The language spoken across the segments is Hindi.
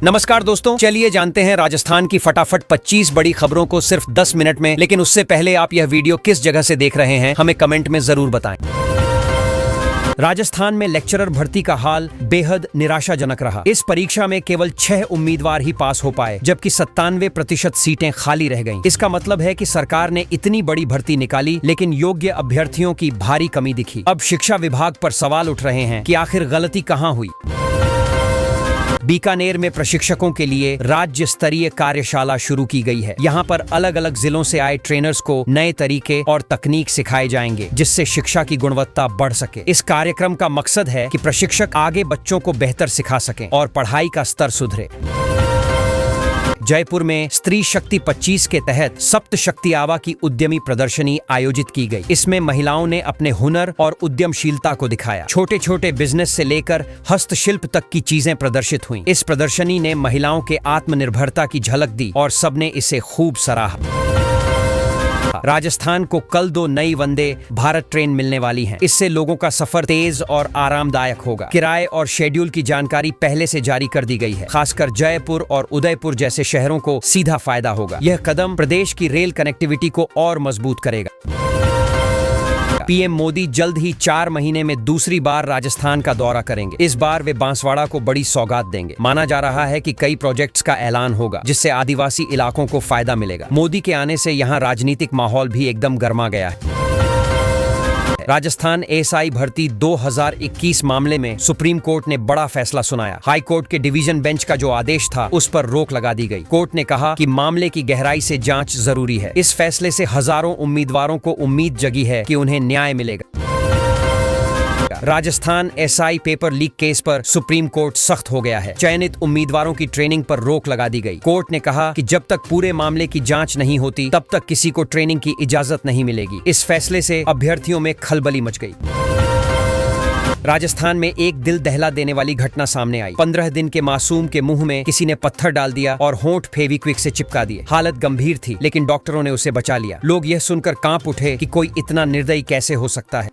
नमस्कार दोस्तों, चलिए जानते हैं राजस्थान की फटाफट 25 बड़ी खबरों को सिर्फ 10 मिनट में। लेकिन उससे पहले आप यह वीडियो किस जगह से देख रहे हैं हमें कमेंट में जरूर बताएं। राजस्थान में लेक्चरर भर्ती का हाल बेहद निराशाजनक रहा। इस परीक्षा में केवल 6 उम्मीदवार ही पास हो पाए, जबकि 97% सीटें खाली रह गईं। इसका मतलब है कि सरकार ने इतनी बड़ी भर्ती निकाली, लेकिन योग्य अभ्यर्थियों की भारी कमी दिखी। अब शिक्षा विभाग पर सवाल उठ रहे हैं कि आखिर गलती कहां हुई। बीकानेर में प्रशिक्षकों के लिए राज्य स्तरीय कार्यशाला शुरू की गई है। यहाँ पर अलग अलग जिलों से आए ट्रेनर्स को नए तरीके और तकनीक सिखाए जाएंगे, जिससे शिक्षा की गुणवत्ता बढ़ सके। इस कार्यक्रम का मकसद है कि प्रशिक्षक आगे बच्चों को बेहतर सिखा सकें और पढ़ाई का स्तर सुधरे। जयपुर में स्त्री शक्ति 25 के तहत सप्त शक्ति आवा की उद्यमी प्रदर्शनी आयोजित की गई। इसमें महिलाओं ने अपने हुनर और उद्यमशीलता को दिखाया। छोटे छोटे बिजनेस से लेकर हस्तशिल्प तक की चीजें प्रदर्शित हुईं। इस प्रदर्शनी ने महिलाओं के आत्मनिर्भरता की झलक दी और सबने इसे खूब सराहा। राजस्थान को कल 2 नई वंदे भारत ट्रेन मिलने वाली हैं। इससे लोगों का सफर तेज और आरामदायक होगा। किराए और शेड्यूल की जानकारी पहले से जारी कर दी गई है। खासकर जयपुर और उदयपुर जैसे शहरों को सीधा फायदा होगा। यह कदम प्रदेश की रेल कनेक्टिविटी को और मजबूत करेगा। पीएम मोदी जल्द ही 4 महीने में दूसरी बार राजस्थान का दौरा करेंगे। इस बार वे बांसवाड़ा को बड़ी सौगात देंगे। माना जा रहा है कि कई प्रोजेक्ट्स का ऐलान होगा, जिससे आदिवासी इलाकों को फायदा मिलेगा। मोदी के आने से यहाँ राजनीतिक माहौल भी एकदम गर्मा गया है। राजस्थान एएसआई भर्ती 2021 मामले में सुप्रीम कोर्ट ने बड़ा फैसला सुनाया। हाई कोर्ट के डिवीजन बेंच का जो आदेश था, उस पर रोक लगा दी गई। कोर्ट ने कहा कि मामले की गहराई से जांच जरूरी है। इस फैसले से हजारों उम्मीदवारों को उम्मीद जगी है कि उन्हें न्याय मिलेगा। Rajasthan SI paper leak case पर सुप्रीम कोर्ट सख्त हो गया है। चयनित उम्मीदवारों की ट्रेनिंग पर रोक लगा दी गई। कोर्ट ने कहा कि जब तक पूरे मामले की जांच नहीं होती, तब तक किसी को ट्रेनिंग की इजाजत नहीं मिलेगी। इस फैसले से अभ्यर्थियों में खलबली मच गई। राजस्थान में एक दिल दहला देने वाली घटना सामने आई। 15 दिन के मासूम के मुंह में किसी ने पत्थर डाल दिया और होंठ फेविक्विक से चिपका दिए। हालत गंभीर थी, लेकिन डॉक्टरों ने उसे बचा लिया। लोग यह सुनकर कांप उठे कि कोई इतना निर्दयी कैसे हो सकता है।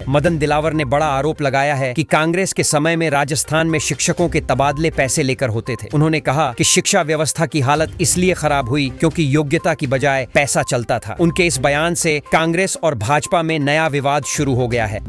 मदन दिलावर ने बड़ा आरोप लगाया है कि कांग्रेस के समय में राजस्थान में शिक्षकों के तबादले पैसे लेकर होते थे। उन्होंने कहा कि शिक्षा व्यवस्था की हालत इसलिए खराब हुई क्योंकि योग्यता की बजाय पैसा चलता था। उनके इस बयान से कांग्रेस और भाजपा में नया विवाद शुरू हो गया है।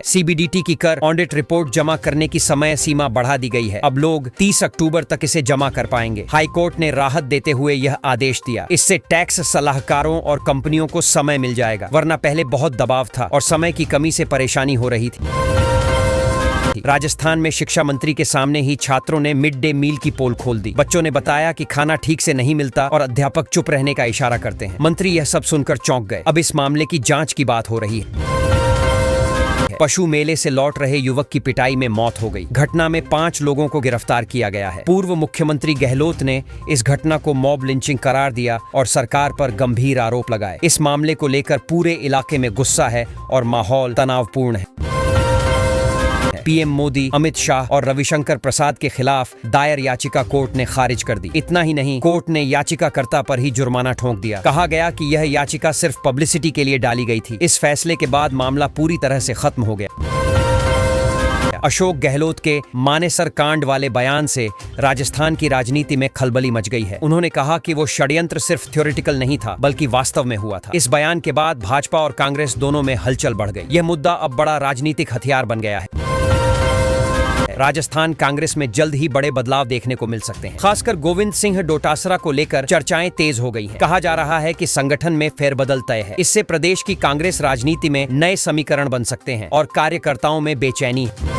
सीबीडीटी की कर ऑडिट रिपोर्ट जमा करने की समय सीमा बढ़ा दी गई है। अब लोग 30 अक्टूबर तक इसे जमा कर पाएंगे। हाई कोर्ट ने राहत देते हुए यह आदेश दिया। इससे टैक्स सलाहकारों और कंपनियों को समय मिल जाएगा, वरना पहले बहुत दबाव था और समय की कमी से परेशानी हो रही थी। राजस्थान में शिक्षा मंत्री के सामने ही छात्रों ने मिड डे मील की पोल खोल दी। बच्चों ने बताया कि खाना ठीक से नहीं मिलता और अध्यापक चुप रहने का इशारा करते हैं। मंत्री यह सब सुनकर चौंक गए। अब इस मामले की जांच की बात हो रही है। पशु मेले से लौट रहे युवक की पिटाई में मौत हो गई। घटना में 5 लोगों को गिरफ्तार किया गया है। पूर्व मुख्यमंत्री गहलोत ने इस घटना को मॉब लिंचिंग करार दिया और सरकार पर गंभीर आरोप लगाए। इस मामले को लेकर पूरे इलाके में गुस्सा है और माहौल तनावपूर्ण है। पीएम मोदी, अमित शाह और रविशंकर प्रसाद के खिलाफ दायर याचिका कोर्ट ने खारिज कर दी। इतना ही नहीं, कोर्ट ने याचिकाकर्ता पर ही जुर्माना ठोक दिया। कहा गया कि यह याचिका सिर्फ पब्लिसिटी के लिए डाली गई थी। इस फैसले के बाद मामला पूरी तरह से खत्म हो गया। अशोक गहलोत के मानेसर कांड वाले बयान से राजस्थान की राजनीति में खलबली मच गई है। उन्होंने कहा कि वो षड्यंत्र सिर्फ थ्योरेटिकल नहीं था, बल्कि वास्तव में हुआ था। इस बयान के बाद भाजपा और कांग्रेस दोनों में हलचल बढ़ गई। यह मुद्दा अब बड़ा राजनीतिक हथियार बन गया है। राजस्थान कांग्रेस में जल्द ही बड़े बदलाव देखने को मिल सकते हैं। खासकर गोविंद सिंह डोटासरा को लेकर चर्चाएं तेज हो गई हैं। कहा जा रहा है कि संगठन में फेरबदल तय है। इससे प्रदेश की कांग्रेस राजनीति में नए समीकरण बन सकते हैं और कार्यकर्ताओं में बेचैनी है।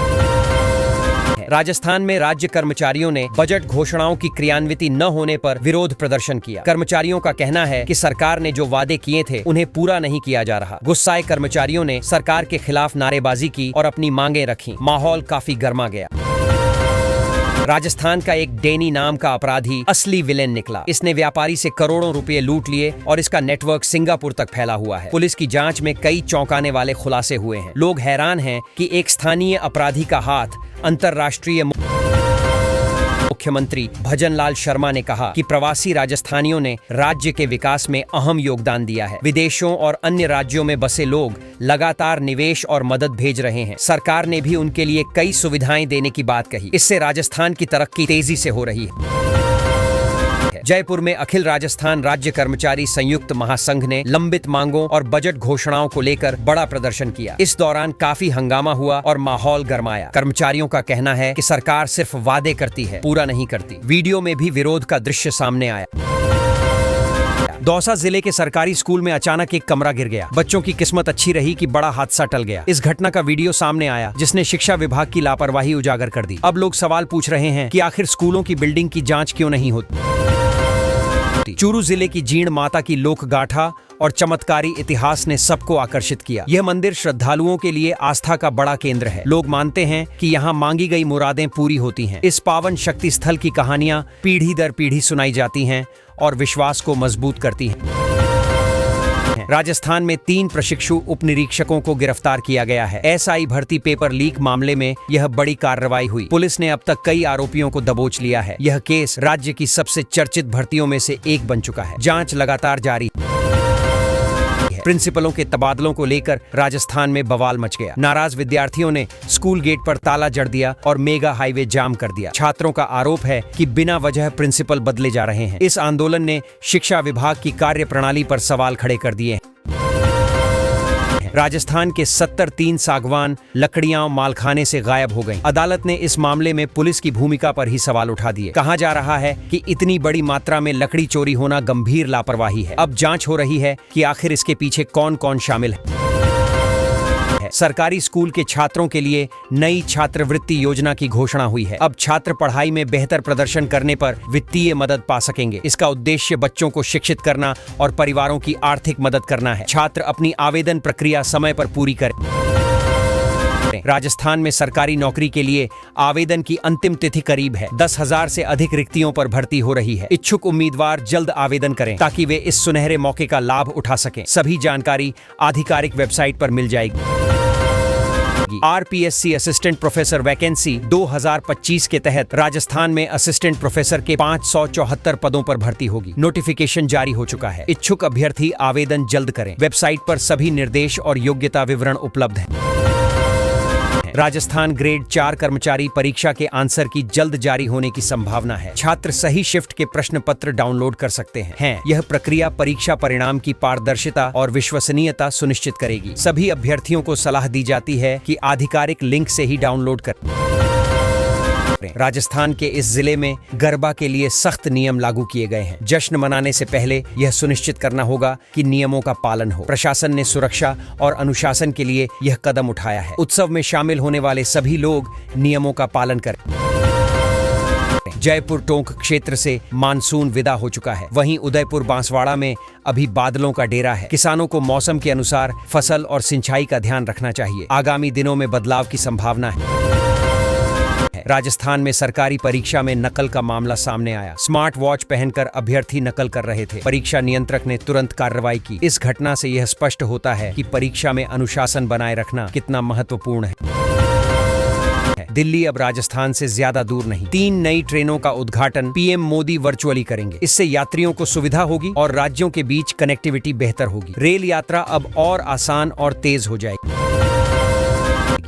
राजस्थान में राज्य कर्मचारियों ने बजट घोषणाओं की क्रियान्विति न होने पर विरोध प्रदर्शन किया। कर्मचारियों का कहना है कि सरकार ने जो वादे किए थे उन्हें पूरा नहीं किया जा रहा। गुस्साए कर्मचारियों ने सरकार के खिलाफ नारेबाजी की और अपनी मांगें रखी। माहौल काफी गर्मा गया। राजस्थान का एक डेनी नाम का अपराधी असली विलेन निकला। इसने व्यापारी से करोड़ों रुपए लूट लिए और इसका नेटवर्क सिंगापुर तक फैला हुआ है। पुलिस की जांच में कई चौंकाने वाले खुलासे हुए हैं। लोग हैरान हैं कि एक स्थानीय अपराधी का हाथ अंतर्राष्ट्रीय मुख्यमंत्री भजन लाल शर्मा ने कहा कि प्रवासी राजस्थानियों ने राज्य के विकास में अहम योगदान दिया है। विदेशों और अन्य राज्यों में बसे लोग लगातार निवेश और मदद भेज रहे हैं। सरकार ने भी उनके लिए कई सुविधाएं देने की बात कही। इससे राजस्थान की तरक्की तेजी से हो रही है। जयपुर में अखिल राजस्थान राज्य कर्मचारी संयुक्त महासंघ ने लंबित मांगों और बजट घोषणाओं को लेकर बड़ा प्रदर्शन किया। इस दौरान काफी हंगामा हुआ और माहौल गरमाया। कर्मचारियों का कहना है कि सरकार सिर्फ वादे करती है, पूरा नहीं करती। वीडियो में भी विरोध का दृश्य सामने आया। दौसा जिले के सरकारी स्कूल में अचानक एक कमरा गिर गया। बच्चों की किस्मत अच्छी रही कि बड़ा हादसा टल गया। इस घटना का वीडियो सामने आया जिसने शिक्षा विभाग की लापरवाही उजागर कर दी। अब लोग सवाल पूछ रहे हैं कि आखिर स्कूलों की बिल्डिंग की जांच क्यों नहीं होती। चूरू जिले की जीण माता की लोक गाथा और चमत्कारी इतिहास ने सबको आकर्षित किया। यह मंदिर श्रद्धालुओं के लिए आस्था का बड़ा केंद्र है। लोग मानते हैं कि यहाँ मांगी गई मुरादें पूरी होती हैं। इस पावन शक्ति स्थल की कहानियां पीढ़ी दर पीढ़ी सुनाई जाती हैं और विश्वास को मजबूत करती हैं। राजस्थान में 3 प्रशिक्षु उप निरीक्षकों को गिरफ्तार किया गया है। एसआई भर्ती पेपर लीक मामले में यह बड़ी कार्रवाई हुई। पुलिस ने अब तक कई आरोपियों को दबोच लिया है। यह केस राज्य की सबसे चर्चित भर्तियों में से एक बन चुका है। जांच लगातार जारी है। प्रिंसिपलों के तबादलों को लेकर राजस्थान में बवाल मच गया। नाराज विद्यार्थियों ने स्कूल गेट पर ताला जड़ दिया और मेगा हाईवे जाम कर दिया। छात्रों का आरोप है कि बिना वजह प्रिंसिपल बदले जा रहे हैं। इस आंदोलन ने शिक्षा विभाग की कार्यप्रणाली पर सवाल खड़े कर दिए। राजस्थान के 73 सागवान लकड़ियां मालखाने से गायब हो गईं। अदालत ने इस मामले में पुलिस की भूमिका पर ही सवाल उठा दिए। कहा जा रहा है कि इतनी बड़ी मात्रा में लकड़ी चोरी होना गंभीर लापरवाही है। अब जांच हो रही है कि आखिर इसके पीछे कौन कौन शामिल है। सरकारी स्कूल के छात्रों के लिए नई छात्रवृत्ति योजना की घोषणा हुई है। अब छात्र पढ़ाई में बेहतर प्रदर्शन करने पर वित्तीय मदद पा सकेंगे। इसका उद्देश्य बच्चों को शिक्षित करना और परिवारों की आर्थिक मदद करना है। छात्र अपनी आवेदन प्रक्रिया समय पर पूरी करें। राजस्थान में सरकारी नौकरी के लिए आवेदन की अंतिम तिथि करीब है। 10,000 से अधिक रिक्तियों पर भर्ती हो रही है। इच्छुक उम्मीदवार जल्द आवेदन करें ताकि वे इस सुनहरे मौके का लाभ उठा सकें। सभी जानकारी आधिकारिक वेबसाइट पर मिल जाएगी। आरपीएससी असिस्टेंट प्रोफेसर वैकेंसी 2025 के तहत राजस्थान में असिस्टेंट प्रोफेसर के 574 पदों पर भर्ती होगी। नोटिफिकेशन जारी हो चुका है। इच्छुक अभ्यर्थी आवेदन जल्द करें। वेबसाइट पर सभी निर्देश और योग्यता विवरण उपलब्ध हैं। राजस्थान ग्रेड 4 कर्मचारी परीक्षा के आंसर की जल्द जारी होने की संभावना है। छात्र सही शिफ्ट के प्रश्न पत्र डाउनलोड कर सकते हैं। यह प्रक्रिया परीक्षा परिणाम की पारदर्शिता और विश्वसनीयता सुनिश्चित करेगी। सभी अभ्यर्थियों को सलाह दी जाती है कि आधिकारिक लिंक से ही डाउनलोड करें। राजस्थान के इस जिले में गरबा के लिए सख्त नियम लागू किए गए हैं। जश्न मनाने से पहले यह सुनिश्चित करना होगा कि नियमों का पालन हो। प्रशासन ने सुरक्षा और अनुशासन के लिए यह कदम उठाया है। उत्सव में शामिल होने वाले सभी लोग नियमों का पालन करें। जयपुर टोंक क्षेत्र से मानसून विदा हो चुका है। वहीं उदयपुर बांसवाड़ा में अभी बादलों का डेरा है। किसानों को मौसम के अनुसार फसल और सिंचाई का ध्यान रखना चाहिए। आगामी दिनों में बदलाव की संभावना है। राजस्थान में सरकारी परीक्षा में नकल का मामला सामने आया। स्मार्ट वॉच पहनकर अभ्यर्थी नकल कर रहे थे। परीक्षा नियंत्रक ने तुरंत कार्रवाई की। इस घटना से यह स्पष्ट होता है कि परीक्षा में अनुशासन बनाए रखना कितना महत्वपूर्ण है। दिल्ली अब राजस्थान से ज्यादा दूर नहीं। 3 नई ट्रेनों का उद्घाटन पीएम मोदी वर्चुअली करेंगे। इससे यात्रियों को सुविधा होगी और राज्यों के बीच कनेक्टिविटी बेहतर होगी। रेल यात्रा अब और आसान और तेज हो जाएगी।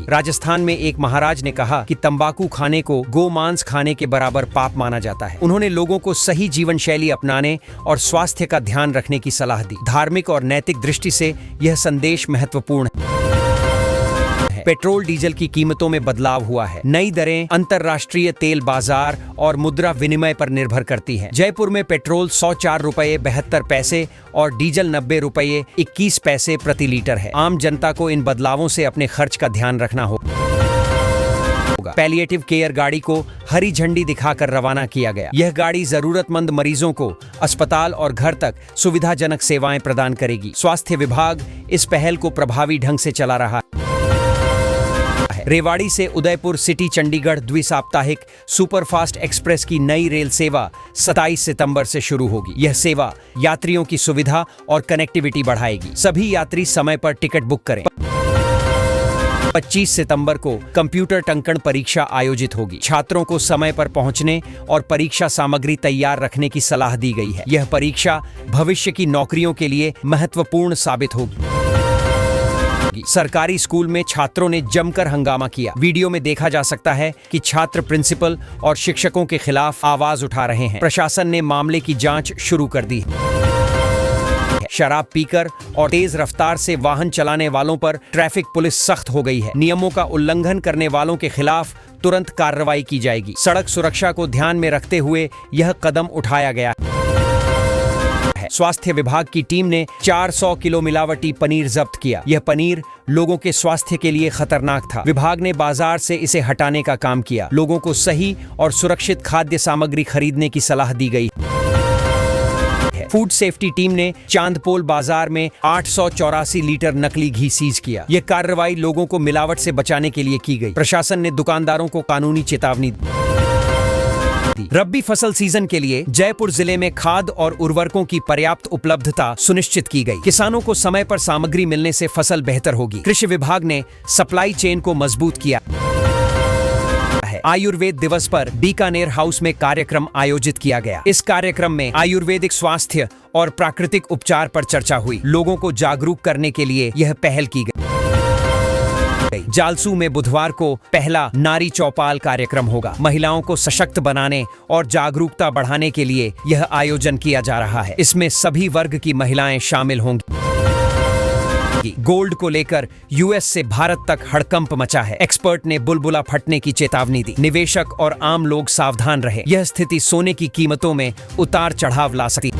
राजस्थान में एक महाराज ने कहा कि तंबाकू खाने को गोमांस खाने के बराबर पाप माना जाता है। उन्होंने लोगों को सही जीवन शैली अपनाने और स्वास्थ्य का ध्यान रखने की सलाह दी। धार्मिक और नैतिक दृष्टि से यह संदेश महत्वपूर्ण है। पेट्रोल डीजल की कीमतों में बदलाव हुआ है। नई दरें अंतर्राष्ट्रीय तेल बाजार और मुद्रा विनिमय पर निर्भर करती हैं। जयपुर में पेट्रोल 104 रुपये 72 पैसे और डीजल 90 रुपये 21 पैसे प्रति लीटर है। आम जनता को इन बदलावों से अपने खर्च का ध्यान रखना होगा। पैलिएटिव केयर गाड़ी को हरी झंडी दिखाकर रवाना किया गया। यह गाड़ी जरूरतमंद मरीजों को अस्पताल और घर तक सुविधाजनक सेवाएं प्रदान करेगी। स्वास्थ्य विभाग इस पहल को प्रभावी ढंग से चला रहा है। रेवाड़ी से उदयपुर सिटी चंडीगढ़ द्विसाप्ताहिक सुपरफास्ट एक्सप्रेस की नई रेल सेवा 27 सितंबर से शुरू होगी। यह सेवा यात्रियों की सुविधा और कनेक्टिविटी बढ़ाएगी। सभी यात्री समय पर टिकट बुक करें। 25 सितंबर को कंप्यूटर टंकण परीक्षा आयोजित होगी। छात्रों को समय पर पहुंचने और परीक्षा सामग्री तैयार रखने की सलाह दी गई है। यह परीक्षा भविष्य की नौकरियों के लिए महत्वपूर्ण साबित होगी। सरकारी स्कूल में छात्रों ने जमकर हंगामा किया। वीडियो में देखा जा सकता है कि छात्र प्रिंसिपल और शिक्षकों के खिलाफ आवाज उठा रहे हैं। प्रशासन ने मामले की जांच शुरू कर दी है। शराब पीकर और तेज रफ्तार से वाहन चलाने वालों पर ट्रैफिक पुलिस सख्त हो गई है। नियमों का उल्लंघन करने वालों के खिलाफ तुरंत कार्रवाई की जाएगी। सड़क सुरक्षा को ध्यान में रखते हुए यह कदम उठाया गया है। स्वास्थ्य विभाग की टीम ने 400 किलो मिलावटी पनीर जब्त किया। यह पनीर लोगों के स्वास्थ्य के लिए खतरनाक था। विभाग ने बाजार से इसे हटाने का काम किया। लोगों को सही और सुरक्षित खाद्य सामग्री खरीदने की सलाह दी गई। फूड सेफ्टी टीम ने चांदपोल बाजार में 884 लीटर नकली घी सीज किया। यह कार्रवाई लोगों को मिलावट से बचाने के लिए की गई। प्रशासन ने दुकानदारों को कानूनी चेतावनी दी। रब्बी फसल सीजन के लिए जयपुर जिले में खाद और उर्वरकों की पर्याप्त उपलब्धता सुनिश्चित की गई। किसानों को समय पर सामग्री मिलने से फसल बेहतर होगी। कृषि विभाग ने सप्लाई चेन को मजबूत किया है। आयुर्वेद दिवस पर बीकानेर हाउस में कार्यक्रम आयोजित किया गया। इस कार्यक्रम में आयुर्वेदिक स्वास्थ्य और प्राकृतिक उपचार पर चर्चा हुई। लोगों को जागरूक करने के लिए यह पहल की गई। जालसू में बुधवार को पहला नारी चौपाल कार्यक्रम होगा। महिलाओं को सशक्त बनाने और जागरूकता बढ़ाने के लिए यह आयोजन किया जा रहा है। इसमें सभी वर्ग की महिलाएं शामिल होंगी। गोल्ड को लेकर यूएस से भारत तक हड़कंप मचा है। एक्सपर्ट ने बुलबुला फटने की चेतावनी दी। निवेशक और आम लोग सावधान रहे। यह स्थिति सोने की कीमतों में उतार चढ़ाव ला सकती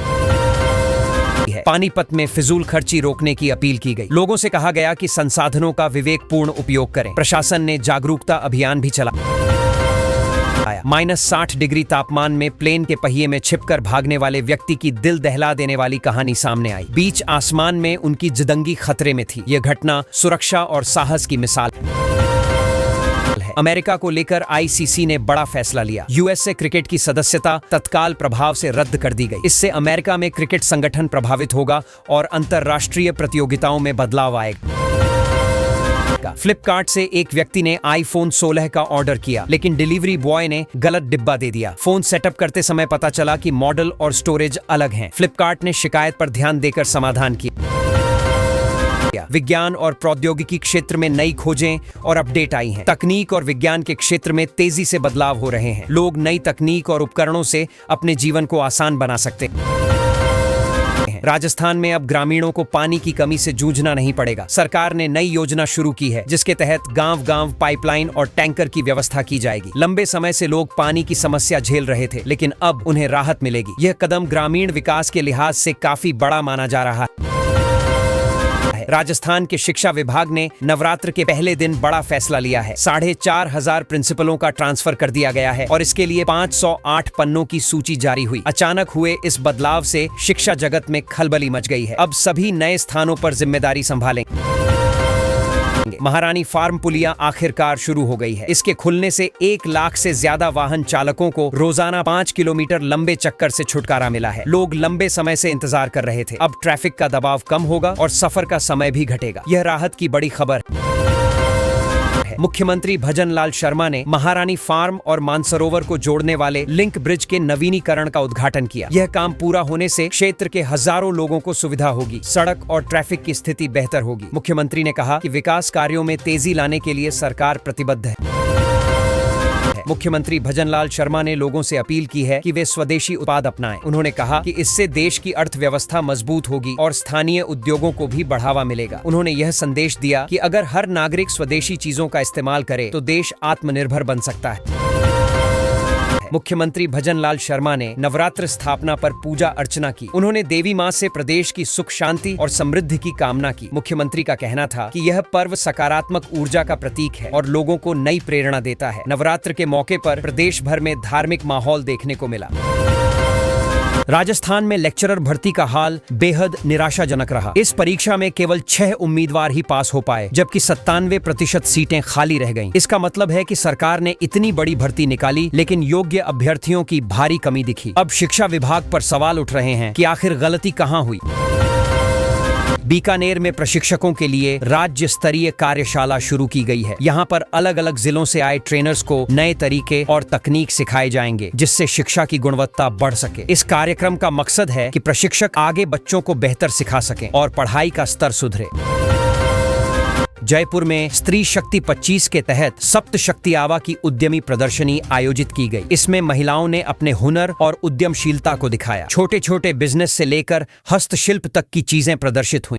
है। पानीपत में फिजूल खर्ची रोकने की अपील की गई। लोगों से कहा गया कि संसाधनों का विवेकपूर्ण उपयोग करें। प्रशासन ने जागरूकता अभियान भी चलाया। -60 डिग्री तापमान में प्लेन के पहिए में छिपकर भागने वाले व्यक्ति की दिल दहला देने वाली कहानी सामने आई। बीच आसमान में उनकी जिंदगी खतरे में थी। यह घटना सुरक्षा और साहस की मिसाल है। अमेरिका को लेकर आईसीसी ने बड़ा फैसला लिया। यूएसए क्रिकेट की सदस्यता तत्काल प्रभाव से रद्द कर दी गई। इससे अमेरिका में क्रिकेट संगठन प्रभावित होगा और अंतर्राष्ट्रीय प्रतियोगिताओं में बदलाव आएगा। फ्लिपकार्ट से एक व्यक्ति ने आईफोन 16 का ऑर्डर किया, लेकिन डिलीवरी बॉय ने गलत डिब्बा दे दिया। फोन सेटअप करते समय पता चला कि मॉडल और स्टोरेज अलग हैं। फ्लिपकार्ट ने शिकायत पर ध्यान देकर समाधान किया। विज्ञान और प्रौद्योगिकी क्षेत्र में नई खोजें और अपडेट आई हैं। तकनीक और विज्ञान के क्षेत्र में तेजी से बदलाव हो रहे हैं। लोग नई तकनीक और उपकरणों से अपने जीवन को आसान बना सकते हैं। राजस्थान में अब ग्रामीणों को पानी की कमी से जूझना नहीं पड़ेगा। सरकार ने नई योजना शुरू की है, जिसके तहत गांव-गांव पाइपलाइन और टैंकर की व्यवस्था की जाएगी। लंबे समय से लोग पानी की समस्या झेल रहे थे, लेकिन अब उन्हें राहत मिलेगी। यह कदम ग्रामीण विकास के लिहाज से काफी बड़ा माना जा रहा है। राजस्थान के शिक्षा विभाग ने नवरात्र के पहले दिन बड़ा फैसला लिया है। 4,500 प्रिंसिपलों का ट्रांसफर कर दिया गया है और इसके लिए 508 पन्नों की सूची जारी हुई। अचानक हुए इस बदलाव से शिक्षा जगत में खलबली मच गई है। अब सभी नए स्थानों पर जिम्मेदारी संभालेंगे। महारानी फार्म पुलिया आखिरकार शुरू हो गई है। इसके खुलने से 1 लाख से ज्यादा वाहन चालकों को रोजाना 5 किलोमीटर लंबे चक्कर से छुटकारा मिला है। लोग लंबे समय से इंतजार कर रहे थे। अब ट्रैफिक का दबाव कम होगा और सफर का समय भी घटेगा। यह राहत की बड़ी खबर है। मुख्यमंत्री भजनलाल शर्मा ने महारानी फार्म और मानसरोवर को जोड़ने वाले लिंक ब्रिज के नवीनीकरण का उद्घाटन किया। यह काम पूरा होने से क्षेत्र के हजारों लोगों को सुविधा होगी। सड़क और ट्रैफिक की स्थिति बेहतर होगी। मुख्यमंत्री ने कहा कि विकास कार्यों में तेजी लाने के लिए सरकार प्रतिबद्ध है। मुख्यमंत्री भजनलाल शर्मा ने लोगों से अपील की है कि वे स्वदेशी उत्पाद अपनाएं। उन्होंने कहा कि इससे देश की अर्थव्यवस्था मजबूत होगी और स्थानीय उद्योगों को भी बढ़ावा मिलेगा। उन्होंने यह संदेश दिया कि अगर हर नागरिक स्वदेशी चीजों का इस्तेमाल करे तो देश आत्मनिर्भर बन सकता है। मुख्यमंत्री भजनलाल शर्मा ने नवरात्र स्थापना पर पूजा अर्चना की। उन्होंने देवी मां से प्रदेश की सुख शांति और समृद्धि की कामना की। मुख्यमंत्री का कहना था कि यह पर्व सकारात्मक ऊर्जा का प्रतीक है और लोगों को नई प्रेरणा देता है। नवरात्र के मौके पर प्रदेश भर में धार्मिक माहौल देखने को मिला। राजस्थान में लेक्चरर भर्ती का हाल बेहद निराशाजनक रहा। इस परीक्षा में केवल 6 उम्मीदवार ही पास हो पाए, जबकि 97% सीटें खाली रह गईं। इसका मतलब है कि सरकार ने इतनी बड़ी भर्ती निकाली, लेकिन योग्य अभ्यर्थियों की भारी कमी दिखी। अब शिक्षा विभाग पर सवाल उठ रहे हैं कि आखिर गलती कहां हुई। बीकानेर में प्रशिक्षकों के लिए राज्य स्तरीय कार्यशाला शुरू की गई है। यहाँ पर अलग अलग जिलों से आए ट्रेनर्स को नए तरीके और तकनीक सिखाए जाएंगे, जिससे शिक्षा की गुणवत्ता बढ़ सके। इस कार्यक्रम का मकसद है कि प्रशिक्षक आगे बच्चों को बेहतर सिखा सकें और पढ़ाई का स्तर सुधरे। जयपुर में स्त्री शक्ति 25 के तहत सप्त शक्ति आवा की उद्यमी प्रदर्शनी आयोजित की गई। इसमें महिलाओं ने अपने हुनर और उद्यमशीलता को दिखाया। छोटे छोटे बिजनेस से लेकर हस्तशिल्प तक की चीजें प्रदर्शित हुई।